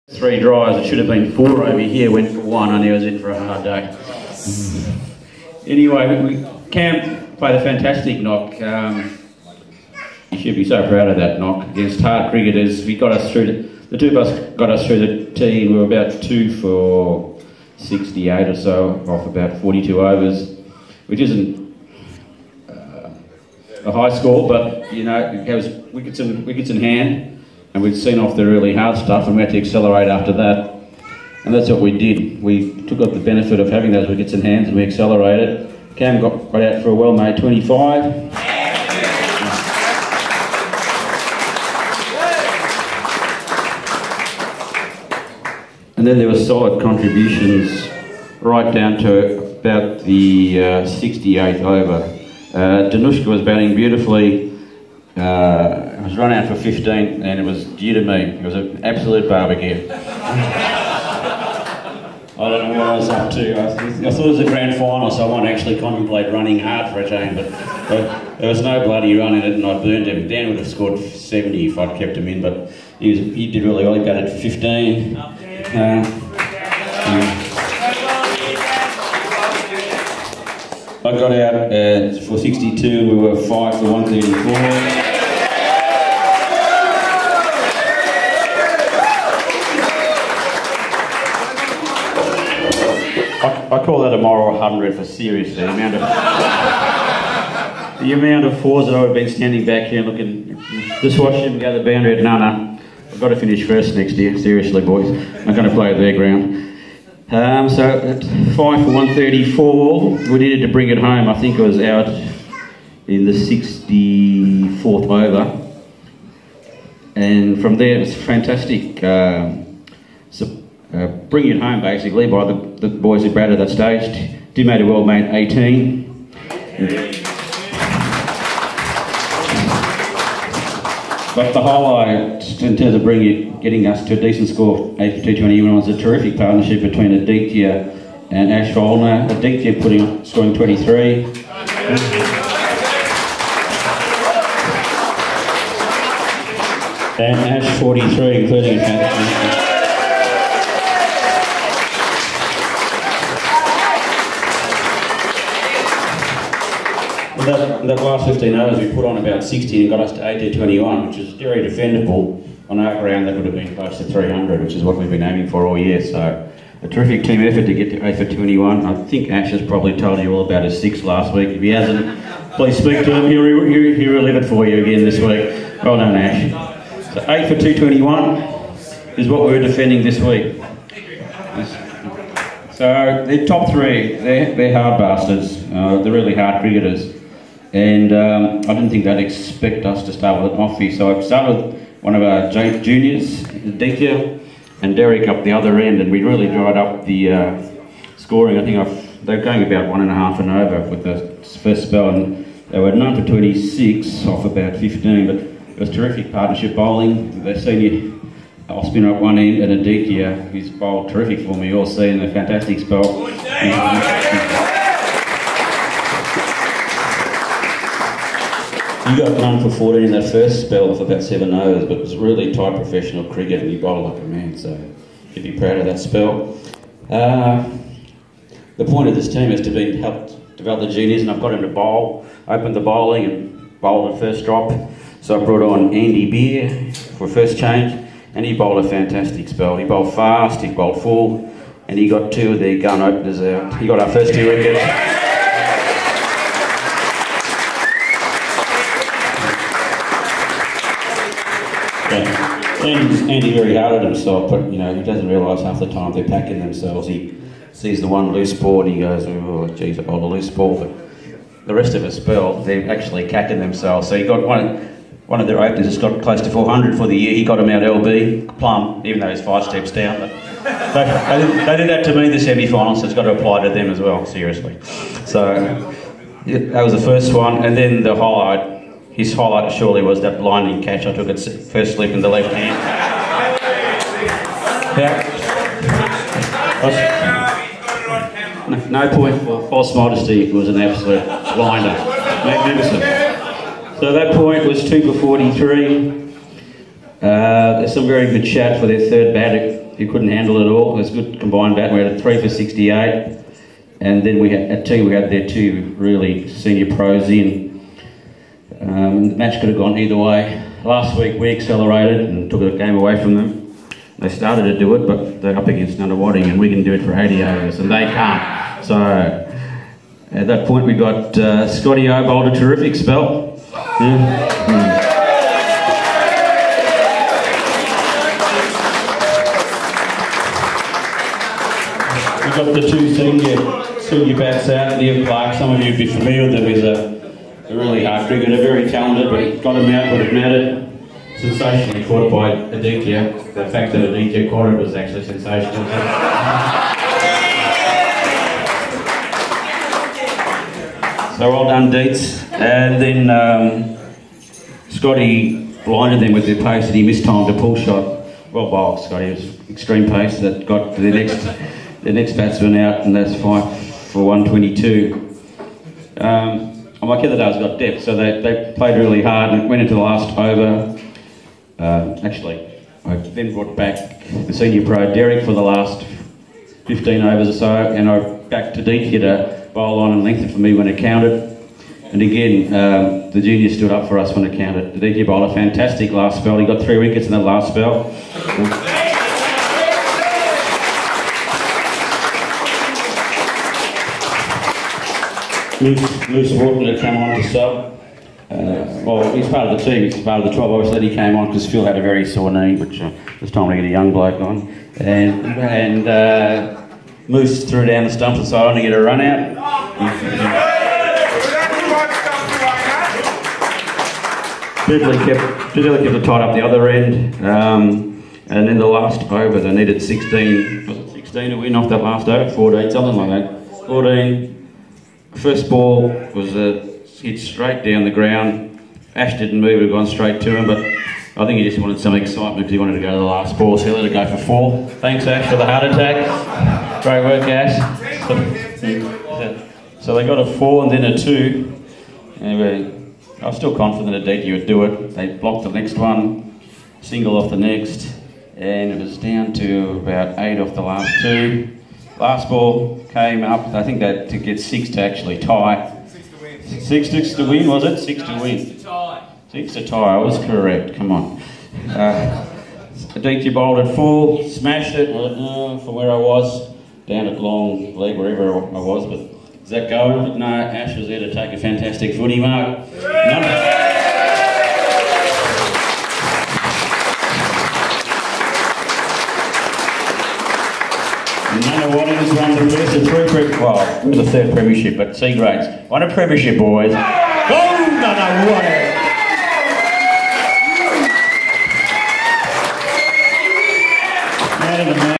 3 drives, it should have been 4 over here, went for 1 and he was in for a hard day. Anyway, Cam played a fantastic knock. You should be so proud of that knock against hard cricketers. We got us through, the two of us got us through the tee. We were about 2 for 68 or so off about 42 overs, which isn't a high score, but you know, it was wickets in hand. And we'd seen off the really hard stuff and we had to accelerate after that. And that's what we did. We took up the benefit of having those wickets in hand and we accelerated. Cam got out for a well-made 25. And then there were solid contributions right down to about the 68th over. Danushka was batting beautifully. I was run out for 15 and it was due to me. It was an absolute barbecue. I don't know what I was up to. I thought it was a grand final, so I wanted to actually contemplate running hard for a change, but there was no bloody run in it and I burned him. Dan would have scored 70 if I'd kept him in, but he did really well. He batted for 15. I got out for 62, we were 5 for 134. I call that a moral 100 for seriously. The amount of fours that I've been standing back here looking, just watch them go to the boundary at no, I've got to finish first next year, seriously boys. I'm going to play at their ground. So at 5 for 134, we needed to bring it home. I think it was out in the 64th over. And from there it was fantastic. Bring it home basically by the boys who batted at that stage. Tim made a well-made 18. But the highlight in terms of getting us to a decent score of 8 for 221 was a terrific partnership between Aditya and Ash Volner. Aditya scoring 23. And Ash 43, including that last 15 overs we put on about 60 and got us to 8 to 21, which is very defendable. On our ground that would have been close to 300, which is what we've been aiming for all year. So a terrific team effort to get to 8 for 21. I think Ash has probably told you all about his 6 last week. If he hasn't, please speak to him. He'll relive it for you again this week. Well done, Ash. So 8 for 221 is what we're defending this week. So the top 3, they're hard bastards. They're really hard cricketers. And I didn't think they'd expect us to start with an offie, so I started with one of our juniors, Aditya, and Derek up the other end, and we really dried up the scoring. I think they were going about 1.5 and over with the first spell, and they were 9 for 26 off about 15, but it was terrific partnership bowling. The senior off-spinner at one end, and Aditya, who's bowled terrific for me all season, a fantastic spell. You got 9 for 14 in that first spell of about 7 overs, but it was really tight professional cricket and you bowled like a man, so you should be proud of that spell. The point of this team is to help develop the juniors, and I've got him to bowl, open the bowling and bowl the first drop. So I brought on Andy Beer for first change, and he bowled a fantastic spell. He bowled fast, he bowled full, and he got 2 of the gun openers out. He got our first 2 wickets. Andy very hard at himself, but you know, he doesn't realise half the time they're packing themselves. He sees the one loose ball and he goes, oh geez, I bowled a loose ball, but the rest of his spell, they're actually cacking themselves. So he got one of their openers has got close to 400 for the year. He got him out LB, plumb, even though he's 5 steps down. But they did that to me in the semi-final, so it's got to apply to them as well, seriously. So yeah, that was the first one, and then the highlight. His highlight surely was that blinding catch I took at first slip in the left hand. No point for false modesty, it was an absolute blinder. Magnificent. So that point was 2 for 43. There's some very good chat for their third he couldn't handle it all. It was a good combined bat. We had a 3 for 68, and then we had at tea we had their 2 really senior pros in. The match could have gone either way. Last week we accelerated and took a game away from them. They started to do it, but they're up against Nunawading, and we can do it for 80 overs, and they can't. So at that point we got Scotty O bowled a terrific spell. Yeah. We've got the 2 senior bats out. Liam Clark, some of you would be familiar with him. He's a really hard cricketer, very talented, but he got him out when it mattered. Sensationally caught by Aditya. The fact that Aditya caught it was actually sensational. So well done, Deets. And then Scotty blinded them with their pace and he mistimed a pull shot. Well bowled, Scotty. It was extreme pace that got the next batsman out, and that's 5 for 122. My Kithadars got depth, so they played really hard and went into the last over. Actually, I then brought back the senior pro Derek for the last 15 overs or so, and I backed to Deetya to bowl on and lengthen for me when it counted. And again, the juniors stood up for us when it counted. Deetya bowled a fantastic last spell. He got 3 wickets in that last spell. Moose Walton had come on to sub. Well, he's part of the team, he's part of the 12. Obviously, he came on because Phil had a very sore knee, which it was time to get a young bloke on. And Moose threw down the stumps and decided to get a run out. Diddley kept it tied up the other end. And in the last over, they needed 16. Was it 16 to win off that last over? 14, something like that. 14. First ball was hit straight down the ground. Ash didn't move, it had gone straight to him, but I think he just wanted some excitement because he wanted to go to the last ball, so he let it go for 4. Thanks, Ash, for the heart attack. Great work, Ash. So they got a 4 and then a 2. Anyway, I was still confident that Aditya would do it. They blocked the next one, single off the next, and it was down to about 8 off the last 2. Last ball came up, I think that to get 6 to actually tie. 6 to win, was it? 6 to win. 6 to tie, I was correct, come on. Aditya bowled at 4, smashed it from where I was, down at long leg, wherever I was, but is that going? But no, Ash was there to take a fantastic footy mark. Nunawading's won the first of 3 the 3rd Premiership, but C grades. Won a Premiership, boys. Go Nunawading!